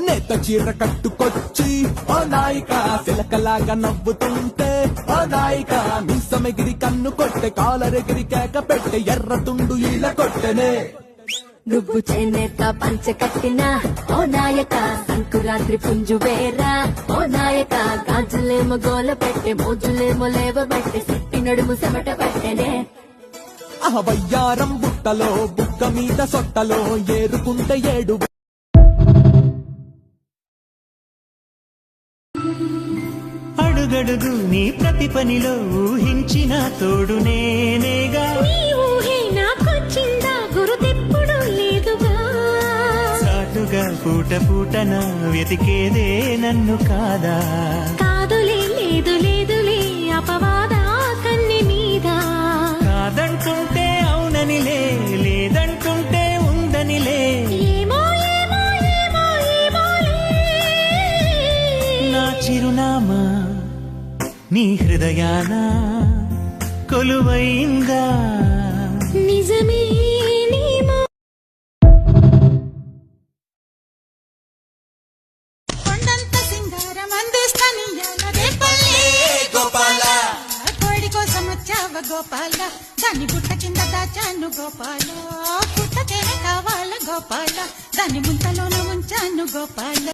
నేత చీర కట్టుకొచ్చి ఓ నాయిక సిలకలాగా నవ్వుతుంటే ఓ నాయిక మీసమెగిరి కన్ను కొట్టె కాలరెగిరి కేక పెట్టె ఎర్ర తుండు ఈల కొట్టెనే నువ్వు చేనేత పంచె కట్టినా ఓ నాయక సంకురాత్రి పుంజు వేరా ఓ నాయక గాజులేమో గోల పెట్టె మోజులేమో లేవబెట్టె సిట్టి నడుము సెమట పట్టెనే వయ్యారం బుట్టలో బుక్క మీద సొట్టలో ఏరుకుంటే ఏడు అడుగడుగు నీ ప్రతి పనిలో ఊహించిన తోడు నేనేగా సాటుగా పూట పూటన వెతికేదే నన్ను కాదా కాదులే లేదు లేదులే అపవాదా కన్నె మీద కాదంటుంటే అవుననిలే లేదంటుంటే ఉందనిలే ఏమో ఏమో ఏమో ఏమోలే నా చిరునామా నీ హృదయాన కొలువైందా నిజమే నీమో కొండంత సింగారం అందిస్తానియాల రేపల్లే గోపాల కోడి కోసం వచ్చావ గోపాల దాని బుట్ట కింద దాచాను గోపాల పుట్టకే కావాల గోపాల దాని ముంతలోన ఉంచాను గోపాల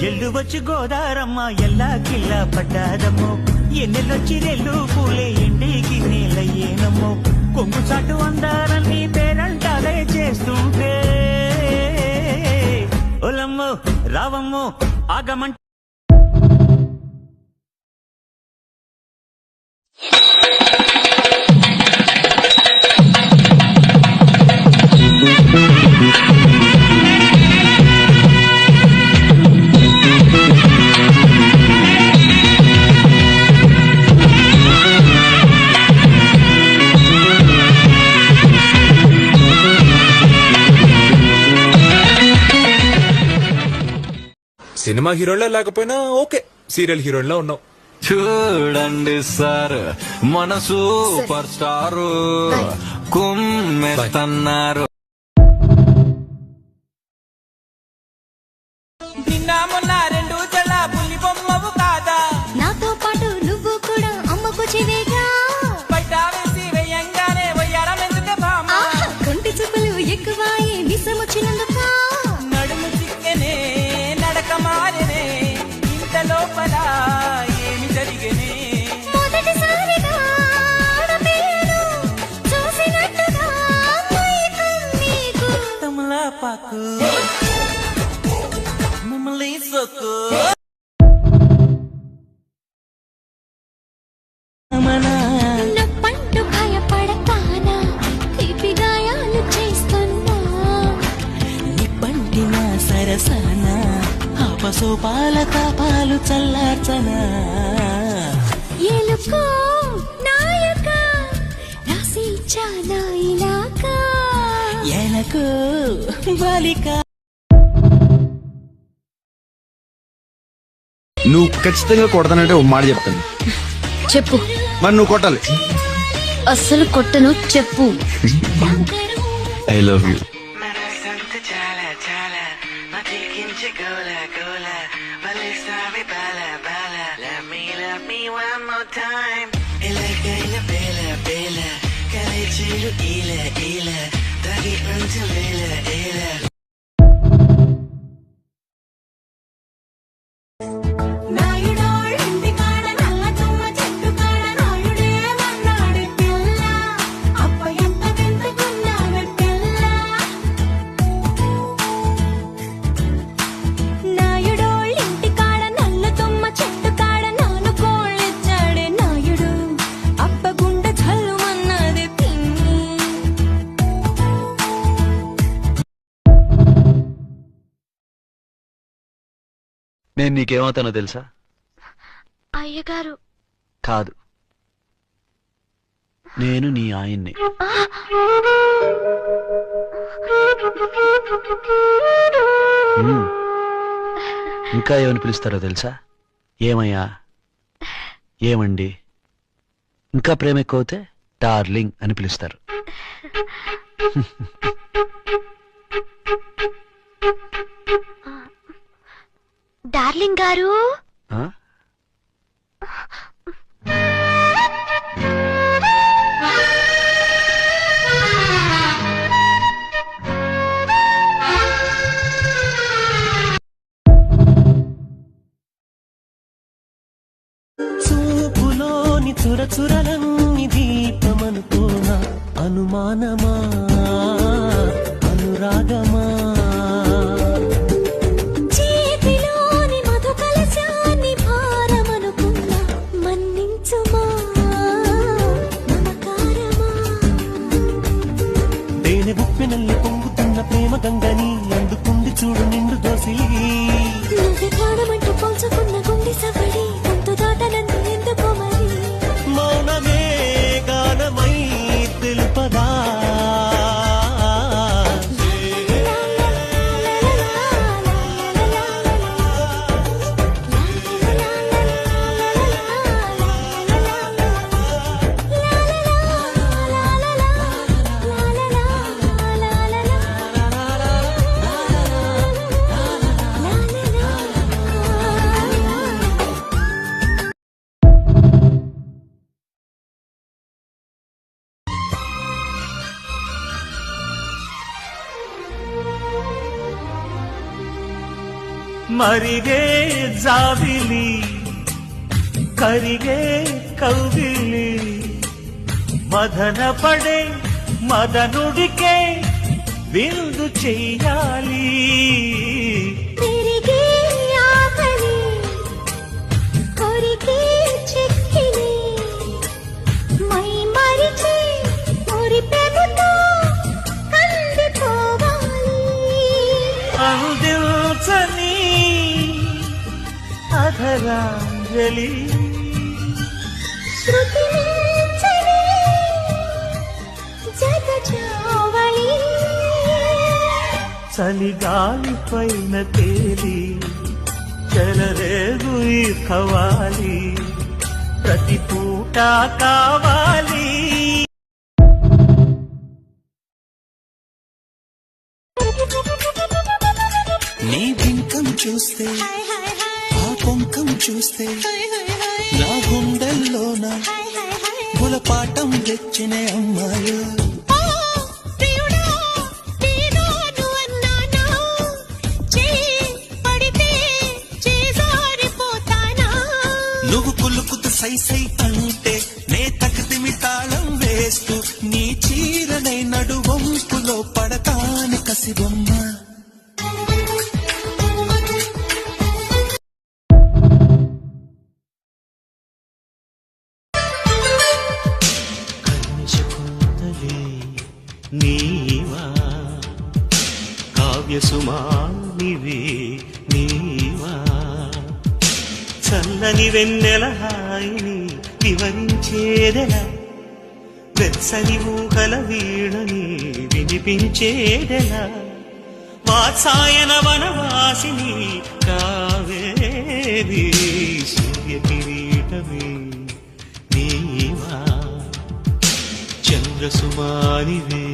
ఎల్లు వచ్చి గోదారమ్మ ఎల్లా కిల్లా పడ్డాదమ్మో ఎన్నెల్లొచ్చి రెల్లు పూలే ఎండికి నేలయ్యేనమ్మో కొంగు చాటు అందారని పేరంటాలే చేస్తుంటే ఒలమ్మో రావమ్మో ఆగమంట సినిమా హీరోలా లేకపోయినా ఓకే సీరియల్ హీరోయిన్ లా ఉన్నావు. చూడండి సార్ మన సూపర్ స్టారు కుమ్మెస్తున్నారు. నిన్న మొన్న రెండు జల పులి బొమ్మవు కాదా నాతో పాటు నువ్వు కూడా అమ్మకు చివేగా బయట వేసి వేయంగానే వయ్యారం ఎందుకే బామ్మ కొంటి చూపులు ఎక్కువాయి విసమొచ్చినందుక నడుము చిక్కనే నడక మారనే ఇంత లోపల ఏమి జరిగనే మొదటిసారిగా ఆడపిల్లను చూసినట్టుగా మైకం నీకు తమలపాకు మమ్మల్ని సొక్కు నొప్పంటూ భయపడతానా తీపి గాయాలు చేస్తున్నా నిప్పంటిన సరసన ఆపసోపాల తాపాలు చల్లార్చనా ఎలుకో నాయక రాసిచ్చానా ఇలాకా ఎలకు బాలిక నువ్వు ఖచ్చితంగా కొడతానంటే ఓ మాట చెప్తాను. చెప్పు మరి నువ్వు కొట్టాలి. అస్సలు కొట్టను చెప్పు ఐ లవ్ యూ. నేను నీకేమవుతానో తెలుసా? అయ్యగారు. కాదు, నేను నీ ఆయన్ని. ఇంకా ఏమని పిలుస్తారో తెలుసా? ఏమయ్యా, ఏమండి. ఇంకా ప్రేమ ఎక్కువ అవుతే డార్లింగ్ అని పిలుస్తారు. డార్లింగ్ గారు. ఆ? చూపులోని చురచురలన్నీ దీపమనుకోనా, అనుమానమా అనురాగమా, చేతిలోని మధు కలశాన్ని భారమనుకున్నా, మన్నించుమా మమకారమా. తేనె బుప్పెనల్లి పొంగుతున్న ప్రేమ గంగని అందుకుంది చూడు నిండు దోసిలి. నువ్వే ప్రాణమంటూ పోల్చుకున్న గుండె సవడి గొంతు దాటనందు ఎందుకో మరి. మౌనమే గానమై తెలుపదా, మరిగే జాబిలి కరిగే కౌగిలి, మదన పడే మదనుడికే విందు చెయ్యాలి. తిరిగి ఆకలి కొరికి చిక్కిని, మై మరిచి మురిపెముతో కందిపోవాలి. అందించని అధరాంజలి, శృతి మించని జగజావళి. చలిగాలి పైన తేలి చెలరేగు ఈ కవాలి, ప్రతి పూట కావాలి. నీ బింకం చూస్తే ఆ పొంకం చూస్తే నా గుండెల్లోన గులపాటం తెచ్చిన అమ్మాయి. నువ్వు కులుకుతు సై సై అంటే నే తగతిమి తాళం వేస్తూ నీ చీరనై నడువంపులో పడతాను కసిబొమ్మ. నీవా కావ్యసుమానివే నీవా, చల్లని వెన్నెల హాయిని వివరించేదెలా, వెచ్చని ఊహల వీణని వినిపించేదెలా, వాత్సాయన వనవాసిని కావేరి సూర్య కిరీటమే నీవా, చంద్రసుమానివే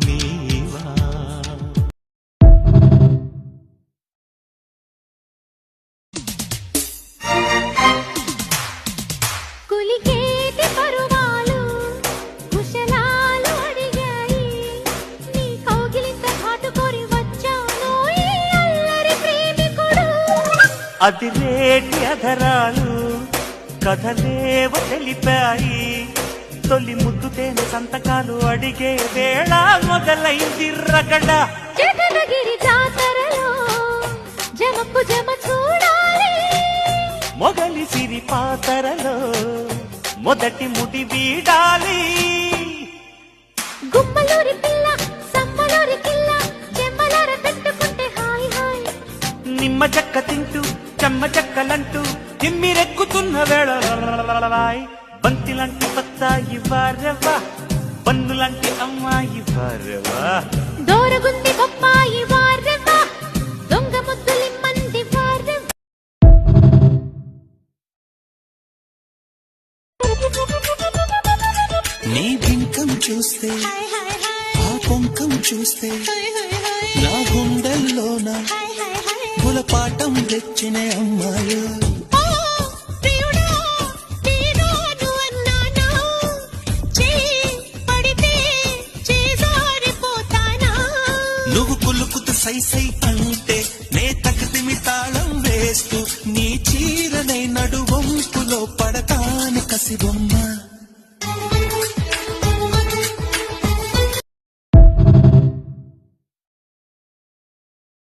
నీవా. కులికేటి పరువాలు కుశలాలు అడిగాయి, నీ కౌగిలింత ఘాటుకోరి వచ్చాను ఈ అల్లరి ప్రేమికుడు. అదిరేటి అధరాలు కథలేవ తెలిపాయి, తొలి ముద్దుతేనే సంతకాలు అడిగే వేళ మొదలైంది రగడ. జగనగిరి జాతరలో జమకు జమ చూడాలి, మొగలి సిరి పాతరలో మొదటి ముడి వీడాలి. గుమ్మలూరి పిల్ల సమ్మలూరి కిల్ల చెమ్మలార పెట్టుకుంటే హాయ్ హాయ్, నిమ్మ చెక్క తింటూ చెమ్మ చెక్కలంటూ తిమ్మిరెక్కుతున్న వేళ బంతిలాంటి బత్తాయి వారవా పన్నులాంటి అమ్మాయి వారవా దోరగుంది బొప్పాయి వారెవ్వ దొంగ ముద్దులిమ్మంది వారెవ్వ నీ బింకం చూస్తే ఆ పొంకం చూస్తే నా గుండెల్లోన గులపాటం తెచ్చిన అమ్మాయి నువ్వు కులుకుతు సై సై అంటే నే తకతిమి తాళం వేస్తూ నీ చీరనై నడువంపులో పడతాను కసిబొమ్మ